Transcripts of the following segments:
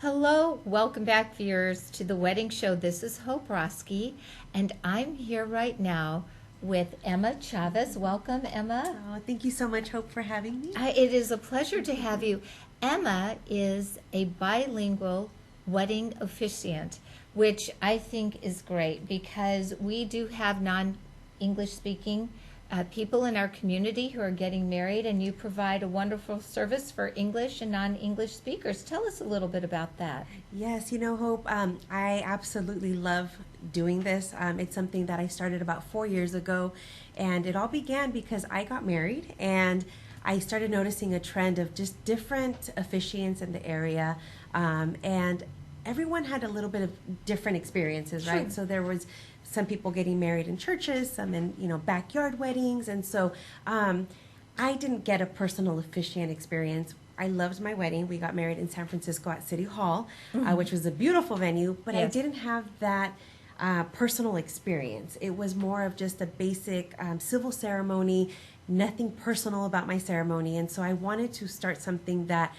Hello, welcome back, viewers, to the wedding show. This is Hope Roski, and I'm here right now with Emma Chavez. Welcome, Emma. Oh, thank you so much, Hope, for having me. It is a pleasure to have you. Emma is a bilingual wedding officiant, which I think is great because we do have non-English speaking people in our community who are getting married, and you provide a wonderful service for English and non-English speakers. Tell us a little bit about that. Yes, Hope, I absolutely love doing this. It's something that I started about 4 years ago, and it all began because I got married and I started noticing a trend of just different officiants in the area, and everyone had a little bit of different experiences, right? Sure. So there was some people getting married in churches, some in backyard weddings, and so I didn't get a personal officiant experience. I loved my wedding. We got married in San Francisco at City Hall, which was a beautiful venue, but I Yes. didn't have that personal experience. It was more of just a basic civil ceremony, nothing personal about my ceremony, and so I wanted to start something that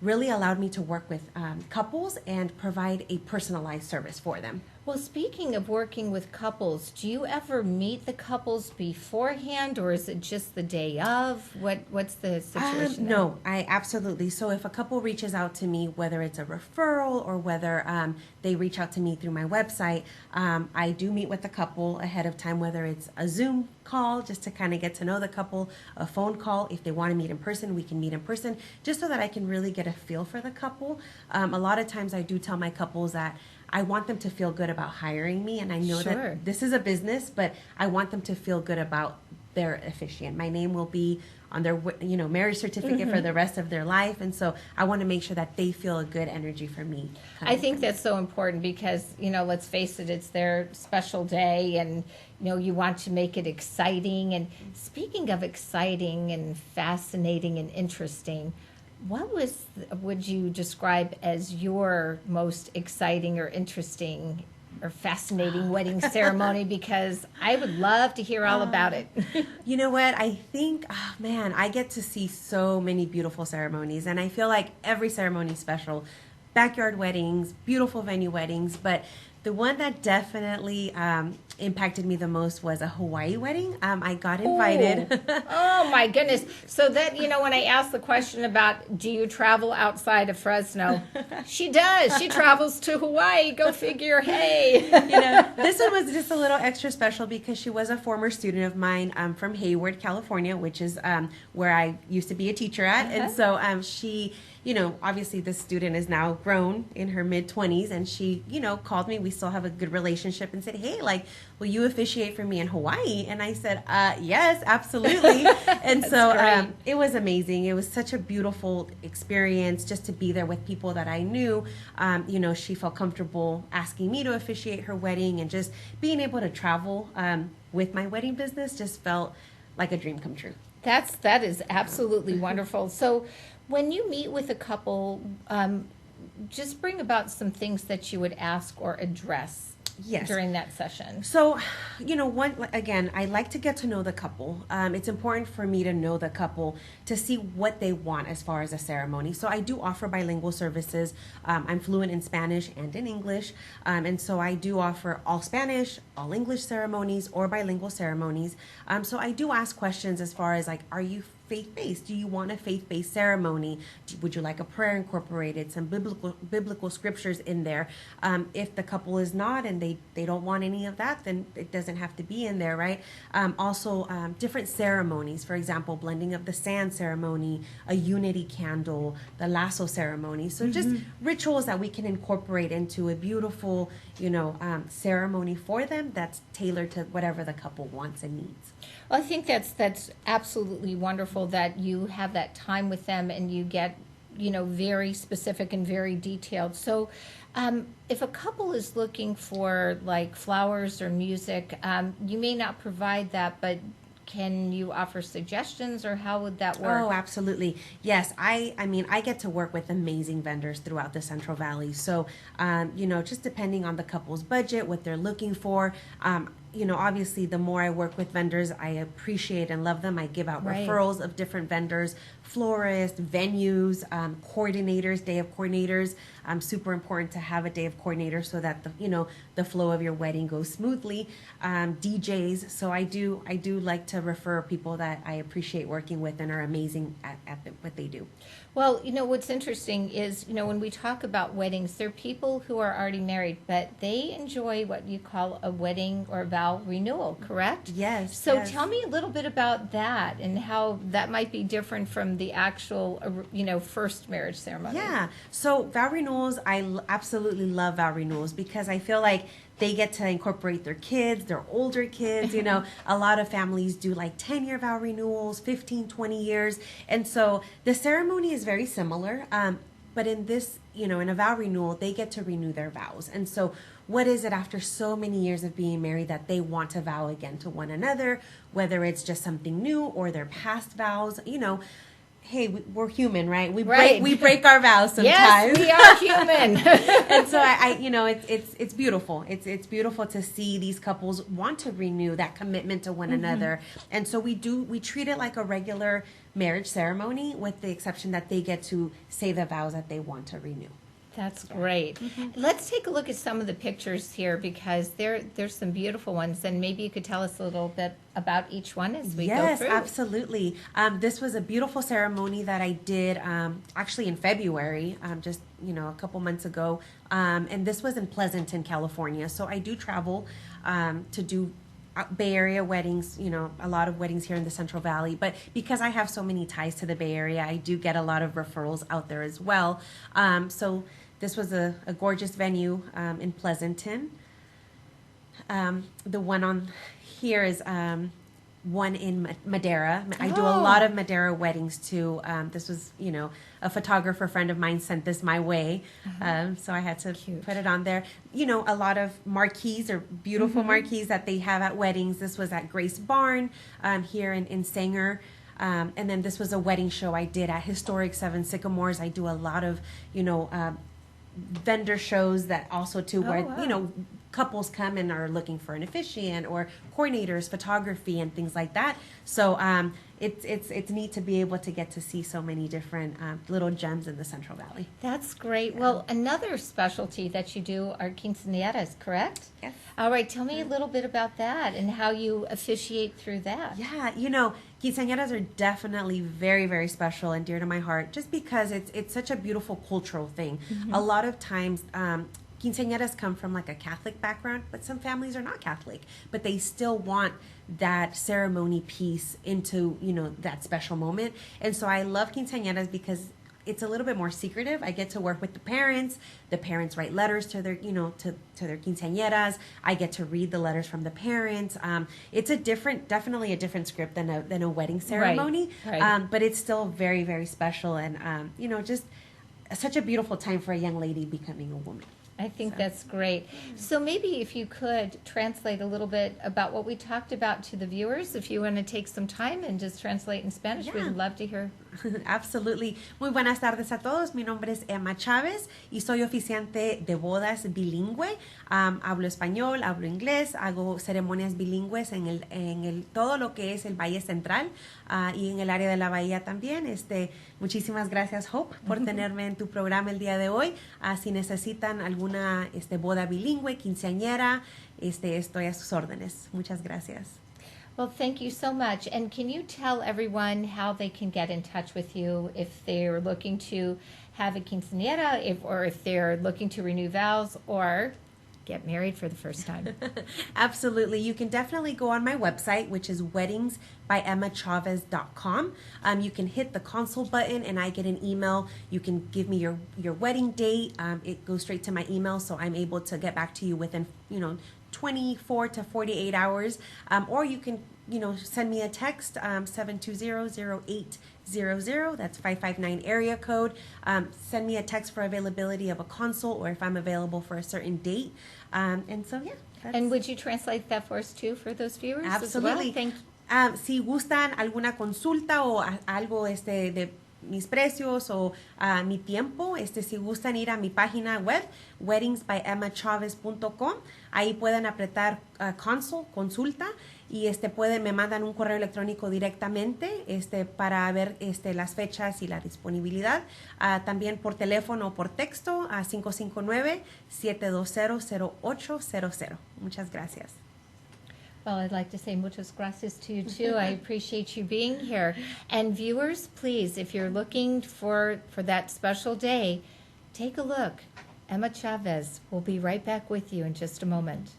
really allowed me to work with couples and provide a personalized service for them. Well, speaking of working with couples, do you ever meet the couples beforehand, or is it just the day of? What's the situation? No, I absolutely. So if a couple reaches out to me, whether it's a referral or whether they reach out to me through my website, I do meet with the couple ahead of time, whether it's a Zoom call just to kind of get to know the couple, a phone call. If they want to meet in person, we can meet in person, just so that I can really get a feel for the couple. A lot of times I do tell my couples that I want them to feel good about hiring me, and I know Sure. that this is a business, but I want them to feel good about their officiant. My name will be on their marriage certificate for the rest of their life, and so I want to make sure that they feel a good energy for me. I think that's so important because, let's face it, it's their special day, and, you want to make it exciting. And speaking of exciting and fascinating and interesting, what would you describe as your most exciting or interesting or fascinating wedding ceremony? Because I would love to hear all about it. You know what? I think, man, I get to see so many beautiful ceremonies, and I feel like every ceremony is special. Backyard weddings, beautiful venue weddings, but the one that definitely impacted me the most was a Hawaii wedding. I got invited. Oh my goodness. So that, when I asked the question about do you travel outside of Fresno, she does. She travels to Hawaii. Go figure. Hey. This one was just a little extra special because she was a former student of mine from Hayward, California, which is where I used to be a teacher at. And so she, obviously this student is now grown in her mid-20s, and she, called me. We still have a good relationship, and said, hey, will you officiate for me in Hawaii? And I said, yes, absolutely. And so it was amazing. It was such a beautiful experience just to be there with people that I knew. She felt comfortable asking me to officiate her wedding, and just being able to travel with my wedding business just felt like a dream come true. That is absolutely wonderful. So when you meet with a couple, just bring about some things that you would ask or address during that session. So, again, I like to get to know the couple. It's important for me to know the couple to see what they want as far as a ceremony. So I do offer bilingual services. I'm fluent in Spanish and in English. And so I do offer all Spanish, all English ceremonies, or bilingual ceremonies. So I do ask questions as far as are you faith-based? Do you want a faith-based ceremony? Would you like a prayer incorporated, some biblical scriptures in there? If the couple is not and they don't want any of that, then it doesn't have to be in there, right? Also, different ceremonies, for example, blending of the sand ceremony, a unity candle, the lasso ceremony. So just rituals that we can incorporate into a beautiful, ceremony for them that's tailored to whatever the couple wants and needs. Well, I think that's absolutely wonderful that you have that time with them and you get, very specific and very detailed. So if a couple is looking for flowers or music, you may not provide that, but can you offer suggestions, or how would that work? Oh, absolutely. Yes. I get to work with amazing vendors throughout the Central Valley. So, just depending on the couple's budget, what they're looking for, obviously the more I work with vendors, I appreciate and love them. I give out referrals of different vendors florists, venues, coordinators, day of coordinators. Super important to have a day of coordinator so that the flow of your wedding goes smoothly. DJs. So I do like to refer people that I appreciate working with and are amazing at what they do. Well, what's interesting is, when we talk about weddings, there are people who are already married, but they enjoy what you call a wedding or vow renewal, correct? Yes. So yes. tell me a little bit about that and how that might be different from the actual, first marriage ceremony. Yeah. So vow renewals, absolutely love vow renewals because I feel like they get to incorporate their kids, their older kids. A lot of families do like 10-year vow renewals, 15, 20 years. And so the ceremony is very similar. But in this, in a vow renewal, they get to renew their vows. And so what is it after so many years of being married that they want to vow again to one another, whether it's just something new or their past vows, hey, we're human, right? We break our vows sometimes. Yes, we are human. And so it's beautiful. It's beautiful to see these couples want to renew that commitment to one another. And so we treat it like a regular marriage ceremony, with the exception that they get to say the vows that they want to renew. That's great. Let's take a look at some of the pictures here because there's some beautiful ones, and maybe you could tell us a little bit about each one as we go through. Yes, absolutely. This was a beautiful ceremony that I did actually in February, just a couple months ago, and this was in Pleasanton, California. So I do travel to do Bay Area weddings, a lot of weddings here in the Central Valley. But because I have so many ties to the Bay Area, I do get a lot of referrals out there as well. So this was a gorgeous venue in Pleasanton. The one on here is one in Madera. I do a lot of Madera weddings too. This was, a photographer friend of mine sent this my way. So I had to put it on there. A lot of marquees or beautiful marquees that they have at weddings. This was at Grace Barn here in Sanger. And then this was a wedding show I did at Historic Seven Sycamores. I do a lot of, vendor shows that also too where, couples come and are looking for an officiant or coordinators, photography, and things like that. So it's neat to be able to get to see so many different little gems in the Central Valley. That's great. Yeah. Well, another specialty that you do are quinceañeras, correct? Yes. All right. Tell me a little bit about that and how you officiate through that. Yeah, quinceañeras are definitely very, very special and dear to my heart just because it's such a beautiful cultural thing. A lot of times quinceañeras come from like a Catholic background, but some families are not Catholic, but they still want that ceremony piece into, that special moment. And so I love quinceañeras because it's a little bit more secretive. I get to work with the parents. The parents write letters to their, to their quinceañeras. I get to read the letters from the parents. It's definitely a different script than a wedding ceremony. Right. But it's still very, very special and, just such a beautiful time for a young lady becoming a woman. I think that's great. So maybe if you could translate a little bit about what we talked about to the viewers, if you want to take some time and just translate in Spanish, we'd love to hear. Absolutely. Muy buenas tardes a todos. Mi nombre es Emma Chavez y soy oficiante de bodas bilingüe. Hablo español, hablo inglés, hago ceremonias bilingües en todo lo que es el Valle Central y en el área de la Bahía también. Muchísimas gracias, Hope, por tenerme en tu programa el día de hoy. Si necesitan alguna boda bilingüe, quinceañera, estoy a sus órdenes. Muchas gracias. Well, thank you so much. And can you tell everyone how they can get in touch with you if they're looking to have a quinceañera, or if they're looking to renew vows or get married for the first time? Absolutely. You can definitely go on my website, which is weddingsbyemmachavez.com. You can hit the consult button and I get an email. You can give me your wedding date. It goes straight to my email, so I'm able to get back to you within, 24 to 48 hours. Or you can, send me a text, 720-0800. That's 559 area code. Send me a text for availability of a consult or if I'm available for a certain date. And so, yeah. And would you translate that for us too, for those viewers? Absolutely. As well? Thank you. Si gustan alguna consulta o algo mis precios o mi tiempo, si gustan ir a mi página web, weddingsbyemmachavez.com, ahí pueden apretar consulta y me mandan un correo electrónico directamente para ver las fechas y la disponibilidad. También por teléfono o por texto a 559-720-0800. Muchas gracias. Well, I'd like to say muchas gracias to you too. I appreciate you being here. And viewers, please, if you're looking for that special day, take a look. Emma Chavez will be right back with you in just a moment.